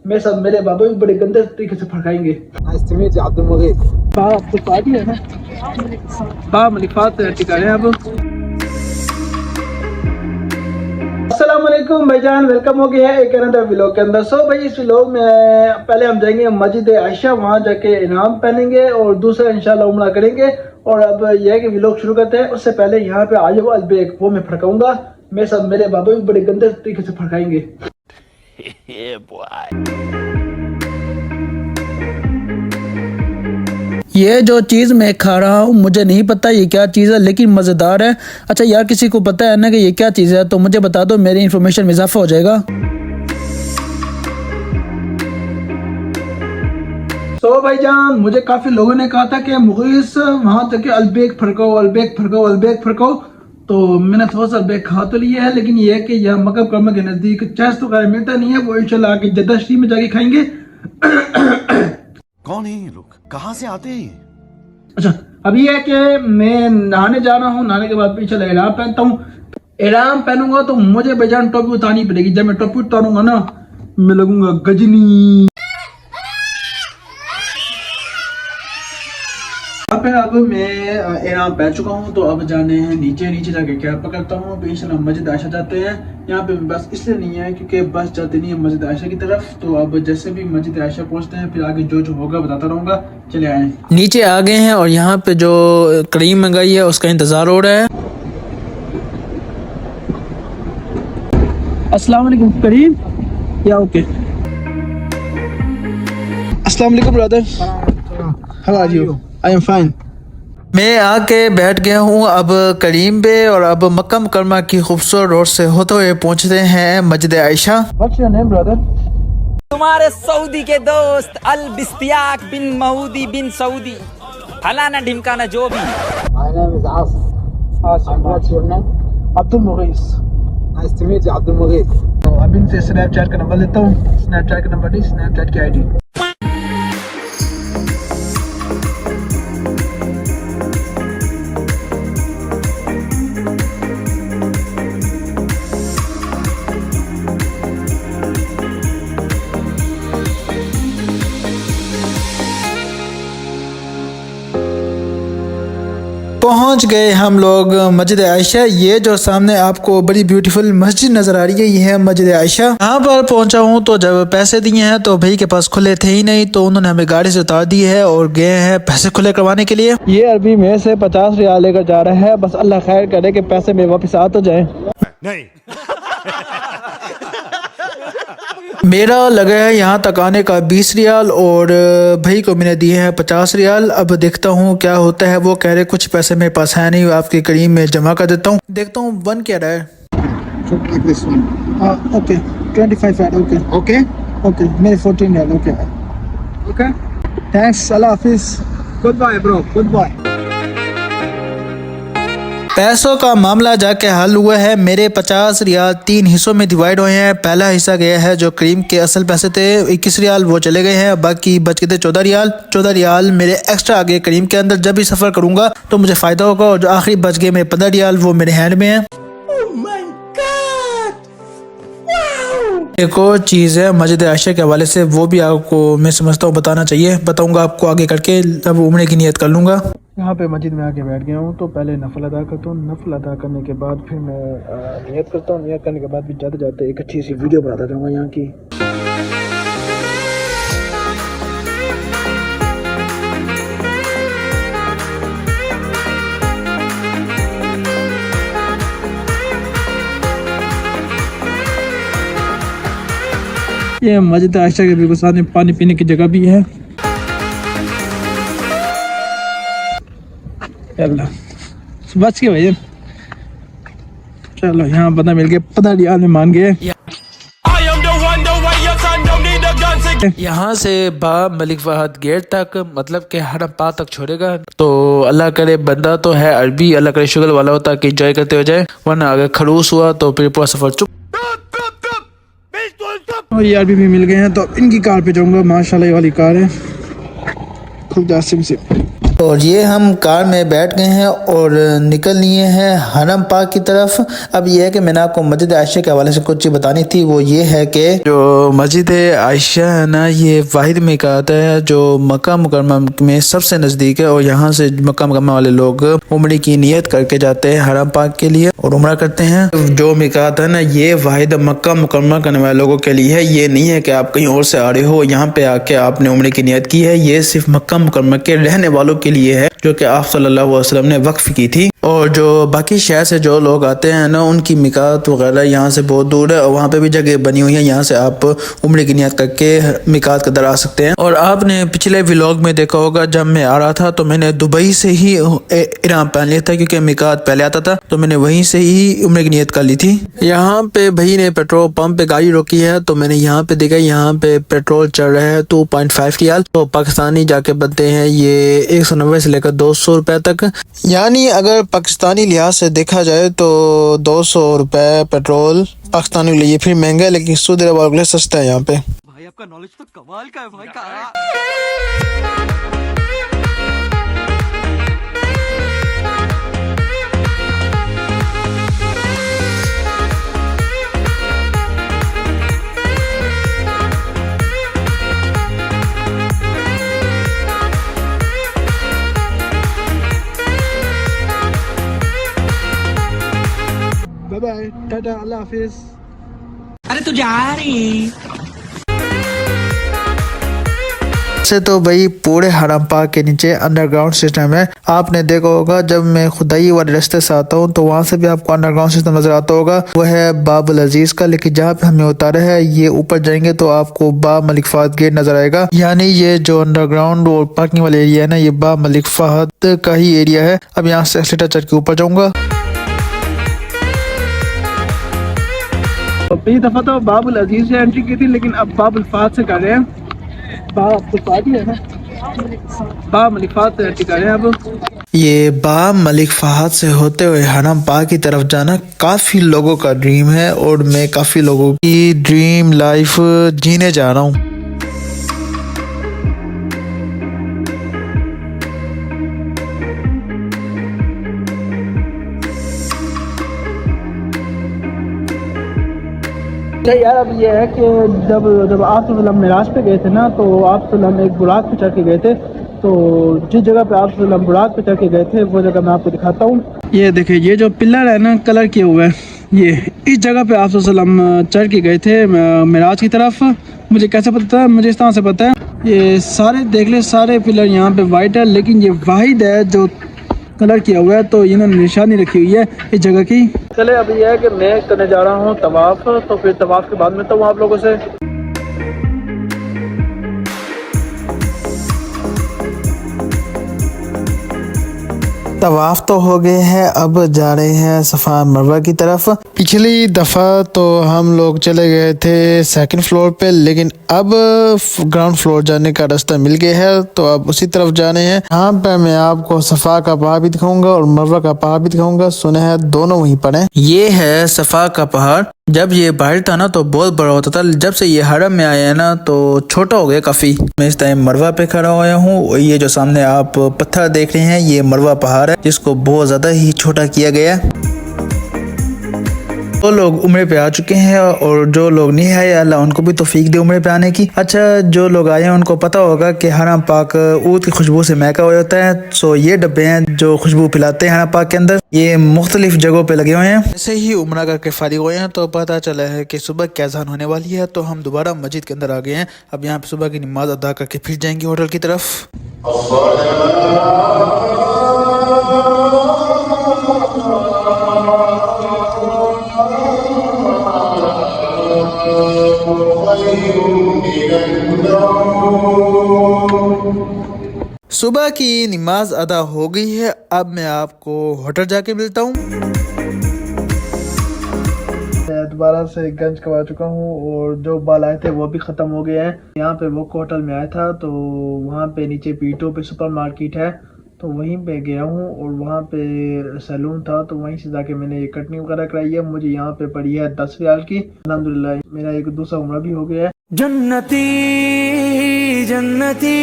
मेरे साथ मेरे बाबा भी बड़े गंदे तरीके से फड़काएंगे। आपको पार्टी है ना, मलिकात ठिकाने अब। अस्सलाम वालेकुम भाईजान, वेलकम हो गया है एक अनदर व्लॉग के अंदर। सो भाई इस व्लॉग में पहले हम जाएंगे मस्जिद आयशा, वहाँ जाके इनाम पहनेंगे और दूसरा इंशाल्लाह उम्रा करेंगे। और अब यह है कि व्लॉग शुरू करते हैं। उससे पहले यहाँ पे आजब अलबेक वो मैं फड़काऊंगा, मेरे साथ मेरे बाबा भी बड़े गंदे तरीके से फड़काएंगे। ये जो चीज़ मैं खा रहा हूँ मुझे नहीं पता ये क्या चीज़ है, लेकिन मज़ेदार है। अच्छा यार किसी को पता है ना कि ये क्या चीज़ है तो मुझे बता दो, मेरी इन्फॉर्मेशन में इजाफा हो जाएगा। तो भाईजान मुझे काफ़ी लोगों ने कहा था कि मुगीस वहाँ जाके अलबेक फड़काओ, अलबेक फड़काओ, अलबेक फड़काओ। तो मैंने थोड़ा सा अलबेक खा तो लिया है, लेकिन ये है कि यह मक्का मुकर्रमा के नज़दीक चेस्ट तो खैर मिलता नहीं है, वो इंशाल्लाह आके जद्दा शरीफ में जाके खाएंगे। कौन है ये लोग, कहाँ से आते हैं? अच्छा अब ये है कि मैं नहाने जा रहा हूँ, नहाने के बाद पीछे इहराम पहनता हूँ। इहराम पहनूंगा तो मुझे बेजान टोपी उतारनी पड़ेगी। जब मैं टोपी उतारूंगा ना मैं लगूंगा गजनी। अब मैं इहराम पहन चुका हूँ तो अब जाने हैं नीचे। नीचे जाके कैब पकड़ता हूँ, फिर इंशाल्लाह मस्जिद आयशा जाते हैं। यहाँ पे बस इसलिए नहीं है क्योंकि बस जाती नहीं है मस्जिद आयशा की तरफ। तो अब जैसे भी मस्जिद आयशा पहुँचते हैं फिर आगे जो जो होगा बताता रहूँगा। चले आए, नीचे आ गए हैं और यहाँ पे जो करीम मंगाई है उसका इंतजार हो रहा है। अस्सलाम वालेकुम करीम, या ओके। अस्सलाम वालेकुम brother, how are you? I am fine. मैं आके बैठ गया हूँ अब करीम पे, और अब मक्का मुकर्रमा की खूबसूरत रोड से होते हुए पहुँचते हैं मस्जिद Ayesha. What's your name, brother? तुम्हारे सऊदी के दोस्त अल बिस्तियाक बिन मऊदी बिन सऊदी फलाना ढिमकाना जो भी। My name is Asim. And what's your name? Abdul मुगीस। Nice to meet you, Abdul Mughith. तो अभी इनसे स्नैपचैट का नंबर लेता हूँ। स्नैपचैट का नंबर नहीं, स्नैपचैट की आईडी। पहुंच गए हम लोग मस्जिद आयशा। ये जो सामने आपको बड़ी ब्यूटीफुल मस्जिद नजर आ रही है ये है मस्जिद आयशा। यहाँ पर पहुंचा हूँ तो जब पैसे दिए हैं तो भाई के पास खुले थे ही नहीं, तो उन्होंने हमें गाड़ी से उतार दी है और गए हैं पैसे खुले करवाने के लिए। ये अरबी में से 50 रियाल लेकर जा रहा है, बस अल्लाह खैर करे कि पैसे में वापस आ तो जाए। नहीं। मेरा लगा है यहाँ तक आने का 20 रियाल और भाई को मैंने दिए हैं 50 रियाल। अब देखता हूँ क्या होता है। वो कह रहे कुछ पैसे मेरे पास है नहीं, आपके करीम में जमा कर देता हूँ। देखता हूँ बन क्या रहा है। ओके 25 रियाल। Okay Okay? ओके मेरे 14 रियाल। Okay Okay. थैंक्स, अल्लाह हाफिज, Goodbye, bro. Goodbye. पैसों का मामला जाके हल हुआ है। मेरे 50 रियाल 3 हिस्सों में डिवाइड हुए हैं। पहला हिस्सा गया है जो करीम के असल पैसे थे 21 रियाल, वो चले गए हैं। बाकी बच गए थे 14 रियाल। 14 रियाल मेरे एक्स्ट्रा आ गए करीम के अंदर। जब भी सफ़र करूंगा तो मुझे फ़ायदा होगा। और जो आखिरी बच गए मेरे 15 रियाल वो मेरे हैंड में है। एक और चीज़ है मस्जिद आयशा के हवाले से, वो भी आपको मैं समझता हूँ बताना चाहिए। बताऊँगा आपको आगे करके, तब उम्रे की नियत कर लूँगा। यहाँ पे मस्जिद में आके बैठ गया हूँ तो पहले नफल अदा करता हूँ। नफल अदा करने के बाद फिर मैं नियत करता हूँ। नियत करने के बाद भी जाते जाते एक अच्छी सी वीडियो बनाता जाऊँगा यहाँ की। ये मस्जिद आयशा के बिल्कुल साथ में पानी पीने की जगह भी है। बच के भैया, चलो यहाँ बंदा मिल गया, 15 रियाल में मान गए। यहाँ से बा मलिक फहद गेट तक, मतलब के हरम पाक तक छोड़ेगा। तो अल्लाह करे बंदा तो है अरबी, अल्लाह करे शुगर वाला होता कि एंजॉय करते हो जाए, वरना अगर खड़ूस हुआ तो फिर पूरा सफर चुप। और ये अरबी भी मिल गए हैं तो इनकी कार पे जाऊंगा। माशाल्लाह ये वाली कार है, खुद जासिम से। और ये हम कार में बैठ गए हैं और निकल लिए हैं हरम पाक की तरफ। अब ये है कि मैंने आपको मस्जिद आयशा के हवाले से कुछ चीज़ बतानी थी, वो ये है कि जो मस्जिद आयशा है ना, ये वाहिद मिकात है जो मक्का मुकरमा में सबसे नज़दीक है। और यहाँ से मक्का मुकरमा वाले लोग उम्र की नियत करके जाते हैं हरम पाक के लिए और उम्र करते हैं। जो मिकात है ना, ये वाहिद मक्का मुकरमा करने वाले लोगों के लिए है। ये नहीं है कि आप कहीं और से आ रहे हो, यहाँ पे आके आपने उम्र की नियत की है। ये सिर्फ मक्का मुकरमा के रहने वालों के लिए है जो कि आप सल्लल्लाहु अलैहि वसल्लम ने वक्फ की थी। और जो बाकी शहर से जो लोग आते हैं ना, उनकी मिकात वगैरह यहाँ से बहुत दूर है और वहाँ पे भी जगह बनी हुई है, यहाँ से आप उम्र की नियत करके मिकात के दर आ सकते हैं। और आपने पिछले व्लॉग में देखा होगा, जब मैं आ रहा था तो मैंने दुबई से ही इहराम पहन लिया था क्योंकि मिकात पहले आता था, तो मैंने वहीं से ही उम्र की नियत कर ली थी। यहाँ पे भाई ने पेट्रोल पंप पे गाड़ी रोकी है तो मैंने यहाँ पे देखा, यहाँ पे पेट्रोल चल रहा है 2.5 रियाल। तो पाकिस्तानी जाके बनते हैं ये 190 से लेकर 200 रुपए तक। यानी अगर पाकिस्तानी लिहाज से देखा जाए तो 200 रुपए पेट्रोल पाकिस्तानी के लिए फिर महंगा है, लेकिन सऊदी अरब वालों के लिए सस्ता है यहाँ पे। भाई आपका नॉलेज तो कमाल का है भाई का। बाय बाय, टाटा, अल्लाह हाफिज। अरे तू जा रही से तो भाई पूरे हरम पाक के नीचे अंडरग्राउंड सिस्टम है। आपने देखा होगा जब मैं खुदाई वाले रास्ते से आता हूँ तो वहाँ से भी आपको अंडरग्राउंड सिस्टम नजर आता होगा, वो है बाबुल अजीज का। लेकिन जहाँ पे हमें उतारा है, ये ऊपर जाएंगे तो आपको बा मलिक फहद गेट नजर आएगा। यानी ये जो अंडरग्राउंड और पार्किंग वाला एरिया है ना, ये बा मलिक फहद का ही एरिया है। अब यहाँ से एक्सीलेटर चढ़ के ऊपर जाऊंगा। पहली दफा तो बाबुल अजीज से एंट्री की थी, लेकिन अब बाबुल फाद से कर रहे हैं। बाबुल फाद ही है ना, बा मलिक फहद से एंट्री कर रहे हैं अब। ये बा मलिक फहद से होते हुए हरम पाक की तरफ जाना काफी लोगों का ड्रीम है और मैं काफी लोगों की ड्रीम लाइफ जीने जा रहा हूँ। नहीं यार, अब ये है कि जब आप मेराज पे गए थे ना, तो आप एक बुराक पे चढ़ के गए थे। तो जिस जगह पे आप बुराक पे चढ़ के गए थे वो जगह मैं आपको दिखाता हूँ। ये देखिए, ये जो पिलर है ना कलर किए हुए, ये इस जगह पे आप चढ़ के गए थे मेराज की तरफ। मुझे कैसे पता है? मुझे इस तरह से पता है। ये सारे देख ले, सारे पिलर यहाँ पे वाइट है, लेकिन ये वाहिद है जो कलर किया हुआ है, तो इन्होंने निशानी रखी हुई है इस जगह की। चले, अब ये है कि मैं करने जा रहा हूँ तवाफ, तो फिर तवाफ के बाद मिलता हूँ आप लोगों से। तवाफ तो हो गए हैं, अब जा रहे हैं सफ़ा मरवा की तरफ। पिछली दफ़ा तो हम लोग चले गए थे सेकंड फ्लोर पे, लेकिन अब ग्राउंड फ्लोर जाने का रास्ता मिल गया है, तो अब उसी तरफ जाने हैं। यहाँ पे मैं आपको सफ़ा का पहाड़ भी दिखाऊंगा और मरवा का पहाड़ भी दिखाऊंगा। सुने हैं दोनों वहीं पर हैं। ये है सफ़ा का पहाड़। जब ये बाहर था ना तो बहुत बड़ा होता था, जब से ये हरम में आया है ना तो छोटा हो गया काफ़ी। मैं इस टाइम मरवा पे खड़ा हुआ हूँ। ये जो सामने आप पत्थर देख रहे हैं, ये मरवा पहाड़ है जिसको बहुत ज़्यादा ही छोटा किया गया है। तो लोग उम्रे पे आ चुके हैं और जो लोग नहीं आए, अल्लाह उनको भी तौफीक दे उम्रे पे आने की। अच्छा, जो लोग आए हैं उनको पता होगा कि हरम पाक ऊद की खुशबू से महका हुआ होता है। सो ये डब्बे हैं जो खुशबू फैलाते हैं हरम पाक के अंदर। ये मुख्तलिफ जगहों पे लगे हुए हैं। ऐसे ही उम्रा करके फारिग हुए हैं तो पता चला है कि सुबह क्या अज़ान होने वाली है, तो हम दोबारा मस्जिद के अंदर आ गए हैं। अब यहाँ पे सुबह की नमाज अदा करके फिर जाएंगे होटल की तरफ। सुबह की नमाज अदा हो गई है, अब मैं आपको होटल जाके मिलता हूँ। मैं दोबारा से गंज करवा चुका हूँ और जो बाल आए थे वो भी ख़त्म हो गए हैं। यहाँ पे वो होटल में आया था, तो वहाँ पे नीचे पीटो पे सुपर मार्केट है, तो वहीं पे गया हूँ और वहाँ पे सैलून था, तो वहीं से जाके मैंने ये कटनी वगैरह कराई है। मुझे यहाँ पे पड़ी है 10 रियाल की। अल्हम्दुलिल्लाह मेरा एक दूसरा उम्रा भी हो गया है। जन्नती जन्नती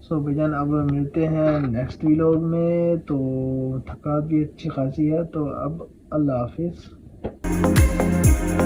सो भाईजान अब मिलते हैं नेक्स्ट व्लॉग में। तो थकावट भी अच्छी खासी है, तो अब अल्लाह हाफिज़।